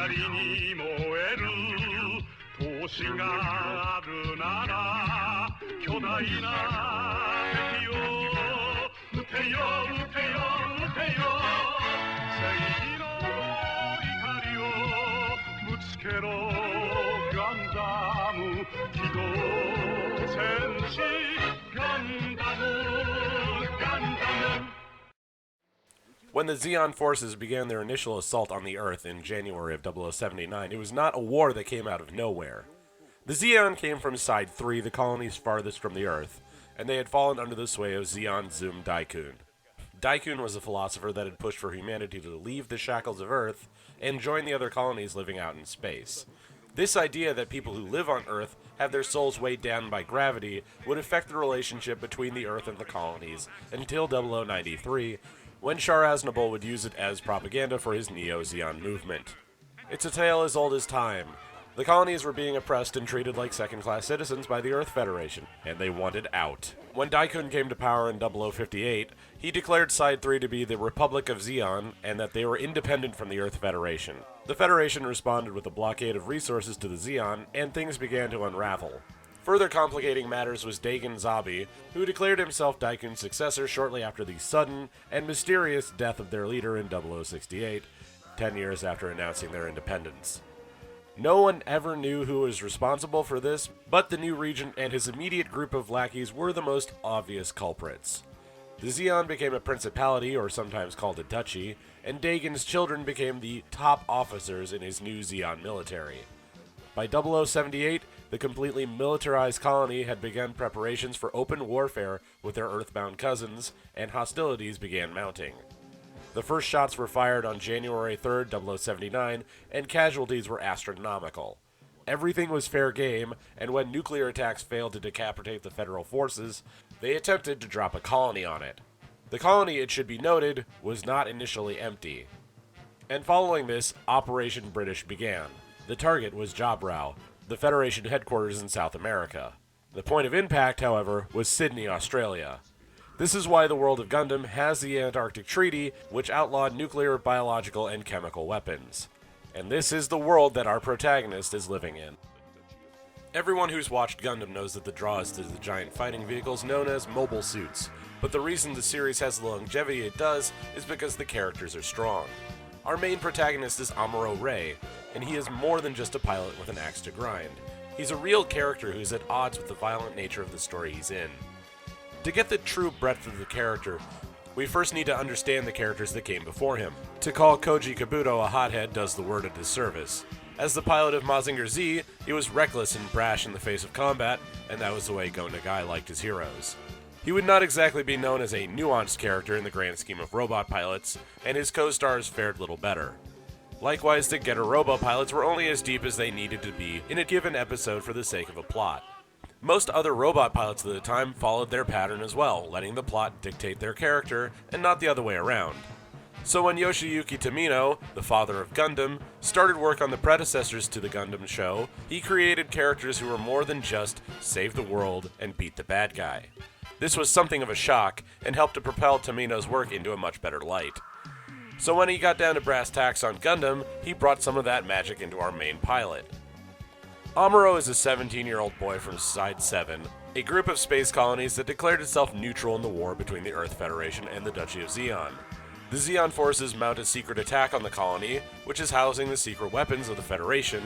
光に燃える闘志があるなら巨大な敵を撃てよ撃てよ撃てよ正義の光をぶつけろガンダム機動戦士ガンダムガンダム When the Zeon forces began their initial assault on the Earth in January of 0079, it was not a war that came out of nowhere. The Zeon came from Side 3, the colonies farthest from the Earth, and they had fallen under the sway of Zeon Zum Daikun. Daikun was a philosopher that had pushed for humanity to leave the shackles of Earth and join the other colonies living out in space. This idea that people who live on Earth have their souls weighed down by gravity would affect the relationship between the Earth and the colonies until 0093, when Char Aznable would use it as propaganda for his Neo-Zeon movement. It's a tale as old as time. The colonies were being oppressed and treated like second-class citizens by the Earth Federation, and they wanted out. When Daikun came to power in 0058, he declared Side 3 to be the Republic of Zeon, and that they were independent from the Earth Federation. The Federation responded with a blockade of resources to the Zeon, and things began to unravel. Further complicating matters was Dagon Zabi, who declared himself Daikun's successor shortly after the sudden and mysterious death of their leader in 0068, 10 years after announcing their independence. No one ever knew who was responsible for this, but the new regent and his immediate group of lackeys were the most obvious culprits. The Zeon became a principality, or sometimes called a duchy, and Dagon's children became the top officers in his new Zeon military. By 0078, the completely militarized colony had begun preparations for open warfare with their Earthbound cousins, and hostilities began mounting. The first shots were fired on January 3rd, 0079, and casualties were astronomical. Everything was fair game, and when nuclear attacks failed to decapitate the federal forces, they attempted to drop a colony on it. The colony, it should be noted, was not initially empty. And following this, Operation British began. The target was Jabrow, the Federation headquarters in South America. The point of impact, however, was Sydney, Australia. This is why the world of Gundam has the Antarctic Treaty, which outlawed nuclear, biological, and chemical weapons. And this is the world that our protagonist is living in. Everyone who's watched Gundam knows that the draw is to the giant fighting vehicles known as mobile suits, but the reason the series has the longevity it does is because the characters are strong. Our main protagonist is Amuro Ray, and he is more than just a pilot with an axe to grind. He's a real character who's at odds with the violent nature of the story he's in. To get the true breadth of the character, we first need to understand the characters that came before him. To call Koji Kabuto a hothead does the word a disservice. As the pilot of Mazinger Z, he was reckless and brash in the face of combat, and that was the way Go Nagai liked his heroes. He would not exactly be known as a nuanced character in the grand scheme of robot pilots, and his co-stars fared little better. Likewise, the Getter Robo pilots were only as deep as they needed to be in a given episode for the sake of a plot. Most other robot pilots of the time followed their pattern as well, letting the plot dictate their character, and not the other way around. So when Yoshiyuki Tomino, the father of Gundam, started work on the predecessors to the Gundam show, he created characters who were more than just save the world and beat the bad guy. This was something of a shock, and helped to propel Tomino's work into a much better light. So when he got down to brass tacks on Gundam, he brought some of that magic into our main pilot. Amuro is a 17-year-old boy from Side 7, a group of space colonies that declared itself neutral in the war between the Earth Federation and the Duchy of Zeon. The Zeon forces mount a secret attack on the colony, which is housing the secret weapons of the Federation,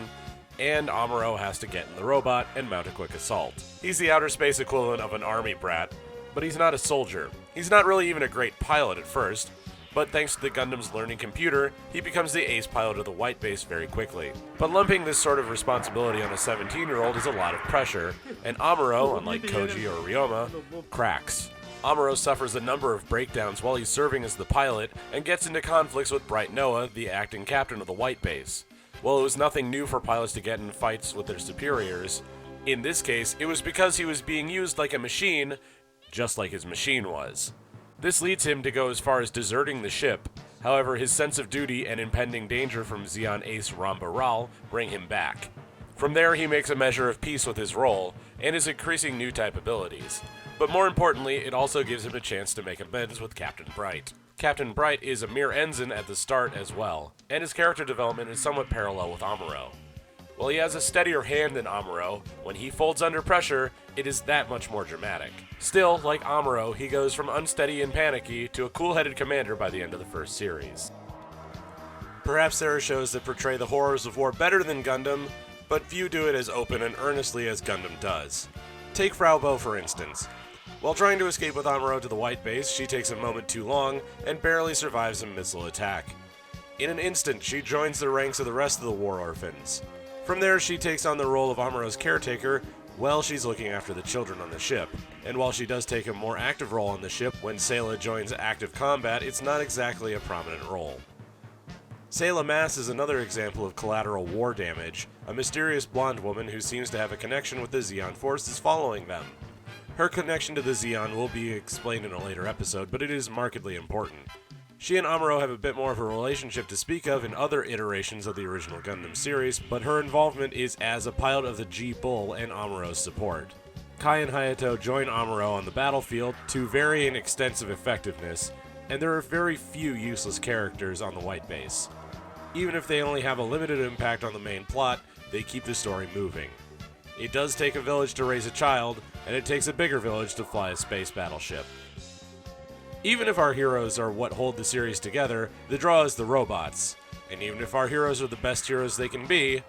and Amuro has to get in the robot and mount a quick assault. He's the outer space equivalent of an army brat, but he's not a soldier. He's not really even a great pilot at first, but thanks to the Gundam's learning computer, he becomes the ace pilot of the White Base very quickly. But lumping this sort of responsibility on a 17-year-old is a lot of pressure, and Amuro, unlike Koji or Ryoma, cracks. Amuro suffers a number of breakdowns while he's serving as the pilot, and gets into conflicts with Bright Noah, the acting captain of the White Base. While it was nothing new for pilots to get in fights with their superiors, in this case, it was because he was being used like a machine, just like his machine was. This leads him to go as far as deserting the ship. However, his sense of duty and impending danger from Zeon ace Ramba Ral bring him back. From there, he makes a measure of peace with his role, and his increasing new type abilities. But more importantly, it also gives him a chance to make amends with Captain Bright. Captain Bright is a mere ensign at the start as well, and his character development is somewhat parallel with Amuro. While he has a steadier hand than Amuro, when he folds under pressure, it is that much more dramatic. Still, like Amuro, he goes from unsteady and panicky to a cool-headed commander by the end of the first series. Perhaps there are shows that portray the horrors of war better than Gundam, but few do it as open and earnestly as Gundam does. Take Frau Bow for instance. While trying to escape with Amuro to the White Base, she takes a moment too long and barely survives a missile attack. In an instant, she joins the ranks of the rest of the war orphans. From there, she takes on the role of Amuro's caretaker while she's looking after the children on the ship. And while she does take a more active role on the ship when Sayla joins active combat, it's not exactly a prominent role. Sayla Mass is another example of collateral war damage. A mysterious blonde woman who seems to have a connection with the Zeon force is following them. Her connection to the Zeon will be explained in a later episode, but it is markedly important. She and Amuro have a bit more of a relationship to speak of in other iterations of the original Gundam series, but her involvement is as a pilot of the G-Bull and Amuro's support. Kai and Hayato join Amuro on the battlefield to varying extensive effectiveness, and there are very few useless characters on the White Base. Even if they only have a limited impact on the main plot, they keep the story moving. It does take a village to raise a child, and it takes a bigger village to fly a space battleship. Even if our heroes are what hold the series together, the draw is the robots. And even if our heroes are the best heroes they can be,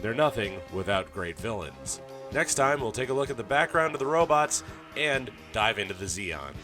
they're nothing without great villains. Next time, we'll take a look at the background of the robots and dive into the Zeon.